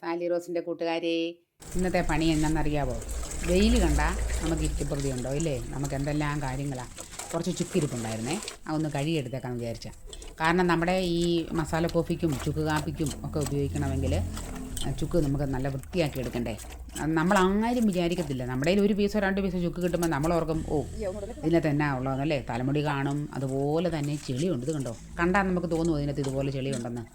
Sally റോസിൻ്റെ കൂട്ടുകാരെ, ഇന്നത്തെ പണി എന്നാണെന്നറിയാവോ? വെയിൽ കണ്ടാൽ നമുക്ക് ഇഷ്ടപ്രതി ഉണ്ടോ ഇല്ലേ? നമുക്ക് എന്തെല്ലാം കാര്യങ്ങളാണ്. കുറച്ച് ചുക്കിരിപ്പുണ്ടായിരുന്നേ, അതൊന്ന് കഴുകിയെടുത്തേക്കാന്ന് വിചാരിച്ച. കാരണം നമ്മുടെ ഈ മസാല കോഫിക്കും ചുക്ക് കാപ്പിക്കും ഒക്കെ ഉപയോഗിക്കണമെങ്കിൽ ചുക്ക് നമുക്ക് നല്ല വൃത്തിയാക്കി എടുക്കണ്ടേ. നമ്മൾ ആരും വിചാരിക്കത്തില്ല, നമ്മുടെ കയ്യിൽ ഒരു പീസോ 2 പീസോ ചുക്ക് കിട്ടുമ്പോൾ നമ്മൾ ഓർക്കും, ഓ ഇതിനകത്ത് എന്നാ ഉള്ളതെന്നല്ലേ. തലമുടി കാണും, അതുപോലെ തന്നെ ചെളിയുണ്ട്. ഇത് കണ്ടോ, കണ്ടാൽ നമുക്ക് തോന്നുമോ ഇതിനകത്ത് ഇതുപോലെ ചെളിയുണ്ടെന്ന്?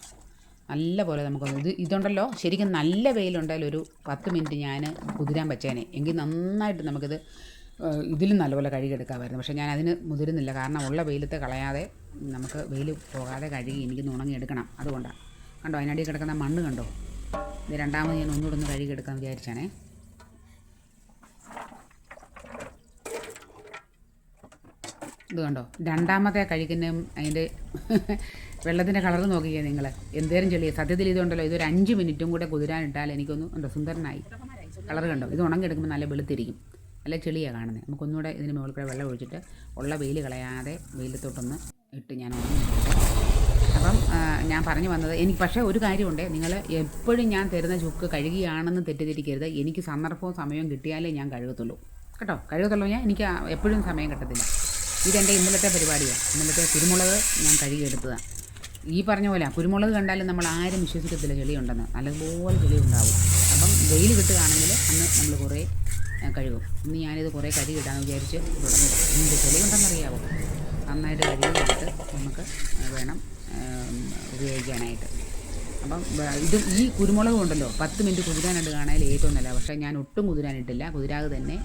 നല്ല പോലെ നമുക്ക് ഇതുണ്ടല്ലോ. ശരിക്കും നല്ല വെയിലുണ്ടെങ്കിൽ ഒരു 10 മിനിറ്റ് ഞാൻ കുതിരാൻ വെച്ചേനെ, എങ്കിൽ നന്നായിട്ട് നമുക്കിത് ഇതിലും നല്ലപോലെ കഴുകിയെടുക്കാമായിരുന്നു. പക്ഷേ ഞാൻ അതിന് മുതിരുന്നില്ല. കാരണം ഉള്ള വെയിലത്ത് കളയാതെ നമുക്ക് വെയിൽ പോകാതെ കഴുകി എനിക്ക് ഉണങ്ങിയെടുക്കണം. അതുകൊണ്ടാണ്. കണ്ടോ, അതിനടിയിൽ കിടക്കുന്ന മണ്ണ് കണ്ടോ? ഇത് രണ്ടാമത് ഞാൻ ഒന്നുകൂടെ ഒന്ന് കഴുകിയെടുക്കാൻ വിചാരിച്ചാണേ. ഇത് കണ്ടോ, രണ്ടാമത്തെ കഴുകുന്ന അതിൻ്റെ വെള്ളത്തിൻ്റെ കളർ നോക്കിയേ നിങ്ങൾ. എന്തേലും ചെളിയ സത്യത്തിൽ ഇതുണ്ടല്ലോ, ഇതൊരു 5 മിനിറ്റും കൂടെ കുതിരാനിട്ടാൽ എനിക്കൊന്ന് ഉണ്ടോ സുന്ദരനായി. കളർ കണ്ടോ, ഇത് ഉണങ്ങിയെടുക്കുമ്പോൾ നല്ല വെളുത്തിരിക്കും. നല്ല ചെളിയാണ് കാണുന്നത്. നമുക്കൊന്നുകൂടെ ഇതിന് മുകളിൽ കൂടെ വെള്ളം ഒഴിച്ചിട്ട് ഉള്ള വെയിൽ കളയാതെ വെയിലത്തോട്ടൊന്ന് ഇട്ട് ഞാൻ ഉണങ്ങിയെടുക്കട്ടെ. അപ്പം ഞാൻ പറഞ്ഞു വന്നത്, എനിക്ക് പക്ഷേ ഒരു കാര്യമുണ്ട്, നിങ്ങൾ എപ്പോഴും ഞാൻ തരുന്ന ചുക്ക് കഴുകിയാണെന്ന് തെറ്റിദ്ധരിക്കരുത്. എനിക്ക് സന്ദർഭവും സമയവും കിട്ടിയാലേ ഞാൻ കഴുകത്തുള്ളൂ കേട്ടോ. കഴുകത്തുള്ളൂ ഞാൻ, എനിക്ക് എപ്പോഴും സമയം കിട്ടത്തില്ല. ഇതെൻ്റെ ഇന്നലത്തെ പരിപാടിയാണ്. ഇന്നലത്തെ കുരുമുളക് ഞാൻ കഴുകിയെടുത്തതാണ്. ഈ പറഞ്ഞ പോലെ കുരുമുളക് കണ്ടാലും നമ്മൾ ആരും വിശ്വസിക്കത്തില്ല ചെളിയുണ്ടെന്ന്. നല്ലതുപോലെ ചെളി ഉണ്ടാവും. അപ്പം വെയിൽ കിട്ടുകയാണെങ്കിൽ അന്ന് നമ്മൾ കുറേ കഴുകും. ഇന്ന് ഞാനിത് കുറേ കഴുകിയിടാമെന്ന് വിചാരിച്ച് തുടങ്ങി. എന്ത് ചെളിയുണ്ടെന്നറിയാവോ? നന്നായിട്ട് കഴുകിയെടുത്ത് നമുക്ക് വേണം ഉപയോഗിക്കാനായിട്ട്. അപ്പം ഈ കുരുമുളക് കൊണ്ടല്ലോ 10 മിനിറ്റ് കുതിരാനിട്ട് കാണാൻ ഏറ്റവും നല്ല. പക്ഷേ ഞാൻ ഒട്ടും കുതിരാനിട്ടില്ല. കുതിരാതെ തന്നെ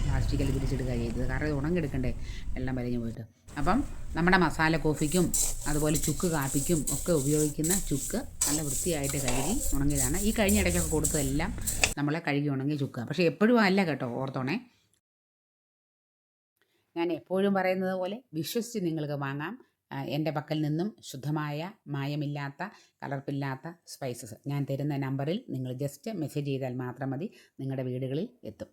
പ്ലാസ്റ്റിക്കിൽ പിടിച്ചെടുക്കുക ചെയ്തത്. കാരണം ഇത് ഉണങ്ങിയെടുക്കണ്ടേ, എല്ലാം വലിഞ്ഞു പോയിട്ട്. അപ്പം നമ്മുടെ മസാല കോഫിക്കും അതുപോലെ ചുക്ക് കാപ്പിക്കും ഒക്കെ ഉപയോഗിക്കുന്ന ചുക്ക് നല്ല വൃത്തിയായിട്ട് കഴുകി ഉണങ്ങിയതാണ്. ഈ കഴിഞ്ഞ ഇടയ്ക്കൊക്കെ കൊടുത്തതെല്ലാം നമ്മളെ കഴുകി ഉണങ്ങിയ ചുക്ക്. പക്ഷേ എപ്പോഴും അല്ല കേട്ടോ, ഓർത്തോണേ. ഞാൻ എപ്പോഴും പറയുന്നത് പോലെ വിശ്വസിച്ച് നിങ്ങൾക്ക് വാങ്ങാം. എൻ്റെ പക്കൽ നിന്നും ശുദ്ധമായ മായമില്ലാത്ത കലർപ്പില്ലാത്ത സ്പൈസസ് ഞാൻ തരുന്ന നമ്പറിൽ നിങ്ങൾ ജസ്റ്റ് മെസ്സേജ് ചെയ്താൽ മാത്രം മതി, നിങ്ങളുടെ വീടുകളിൽ എത്തും.